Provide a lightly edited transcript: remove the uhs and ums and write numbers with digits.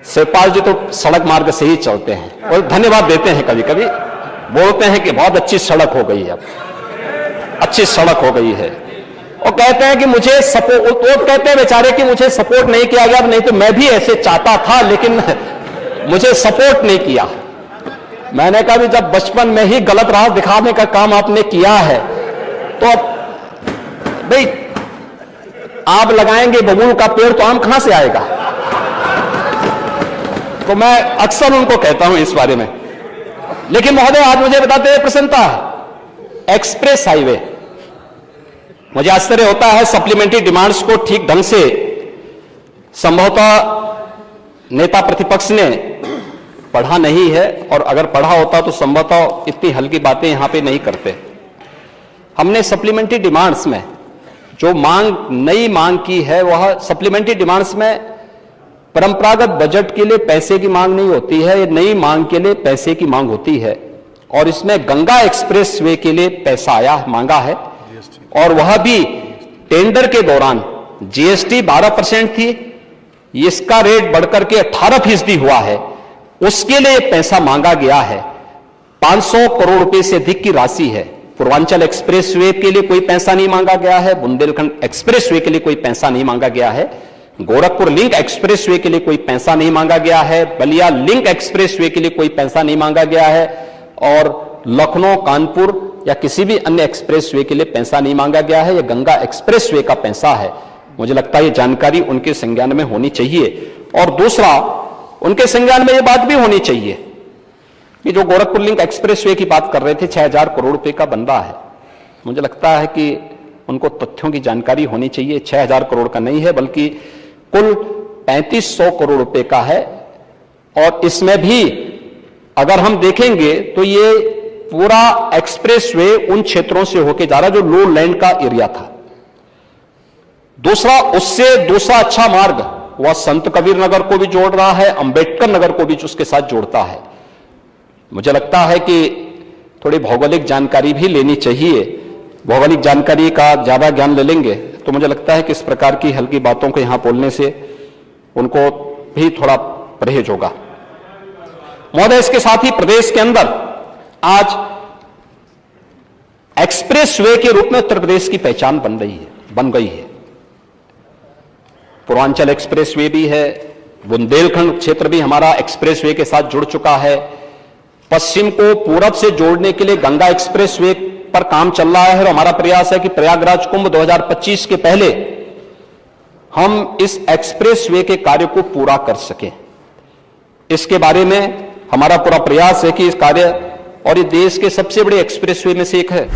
शिवपाल जी तो सड़क मार्ग से ही चलते हैं और धन्यवाद देते हैं, कभी कभी बोलते हैं कि बहुत अच्छी सड़क हो गई है, अब अच्छी सड़क हो गई है, और कहते हैं कि मुझे सपोर्ट, वो कहते हैं बेचारे कि मुझे सपोर्ट नहीं किया गया, नहीं तो मैं भी ऐसे चाहता था लेकिन मुझे सपोर्ट नहीं किया। मैंने कहा भी जब बचपन में ही गलत राह दिखाने का काम आपने किया है तो भाई आप लगाएंगे बबूल का पेड़ तो आम कहां से आएगा। तो मैं अक्सर उनको कहता हूं इस बारे में। लेकिन महोदय आज मुझे बताते हैं प्रसन्नता, एक्सप्रेस हाईवे, मुझे आश्चर्य होता है सप्लीमेंट्री डिमांड्स को ठीक ढंग से संभवतः नेता प्रतिपक्ष ने पढ़ा नहीं है, और अगर पढ़ा होता तो संभवतः इतनी हल्की बातें यहां पे नहीं करते। हमने सप्लीमेंट्री डिमांड्स में जो नई मांग की है, वह सप्लीमेंट्री डिमांड्स में परंपरागत बजट के लिए पैसे की मांग नहीं होती है, ये नई मांग के लिए पैसे की मांग होती है। और इसमें गंगा एक्सप्रेस वे के लिए पैसा मांगा है, और वह भी टेंडर के दौरान जीएसटी 12% थी, इसका रेट बढ़कर के 18% हुआ है, उसके लिए पैसा मांगा गया है। 500 करोड़ रुपए से अधिक की राशि है। पूर्वांचल एक्सप्रेस वे के लिए कोई पैसा नहीं मांगा गया है, बुंदेलखंड एक्सप्रेस वे के लिए कोई पैसा नहीं मांगा गया है, गोरखपुर लिंक एक्सप्रेस वे के लिए कोई पैसा नहीं मांगा गया है, बलिया लिंक एक्सप्रेस वे के लिए कोई पैसा नहीं मांगा गया है, और लखनऊ कानपुर या किसी भी अन्य एक्सप्रेस वे के लिए पैसा नहीं मांगा गया है। यह गंगा एक्सप्रेस वे का पैसा है। मुझे लगता है ये जानकारी उनके संज्ञान में होनी चाहिए। और दूसरा, उनके संज्ञान में यह बात भी होनी चाहिए कि जो गोरखपुर लिंक एक्सप्रेस वे की बात कर रहे थे, 6000 करोड़ रुपए का बन रहा है। मुझे लगता है कि उनको तथ्यों की जानकारी होनी चाहिए। 6000 करोड़ का नहीं है, बल्कि कुल 3500 करोड़ रुपए का है। और इसमें भी अगर हम देखेंगे तो ये पूरा एक्सप्रेस वे उन क्षेत्रों से होकर जा रहा जो लो लैंड का एरिया था। दूसरा, उससे दूसरा अच्छा मार्ग वह संत कबीर नगर को भी जोड़ रहा है, अंबेडकर नगर को भी उसके साथ जोड़ता है। मुझे लगता है कि थोड़ी भौगोलिक जानकारी भी लेनी चाहिए। भौगोलिक जानकारी का ज्यादा ज्ञान ले लेंगे तो मुझे लगता है कि इस प्रकार की हल्की बातों को यहां बोलने से उनको भी थोड़ा परहेज होगा। महोदय, इसके साथ ही प्रदेश के अंदर आज एक्सप्रेस वे के रूप में उत्तर प्रदेश की पहचान बन गई है। पूर्वांचल एक्सप्रेस वे भी है, बुंदेलखंड क्षेत्र भी हमारा एक्सप्रेस वे के साथ जुड़ चुका है। पश्चिम को पूरब से जोड़ने के लिए गंगा एक्सप्रेस वे पर काम चल रहा है, और हमारा प्रयास है कि प्रयागराज कुंभ 2025 के पहले हम इस एक्सप्रेस वे के कार्य को पूरा कर सकें। इसके बारे में हमारा पूरा प्रयास है कि इस कार्य, और ये देश के सबसे बड़े एक्सप्रेस वे में से एक है।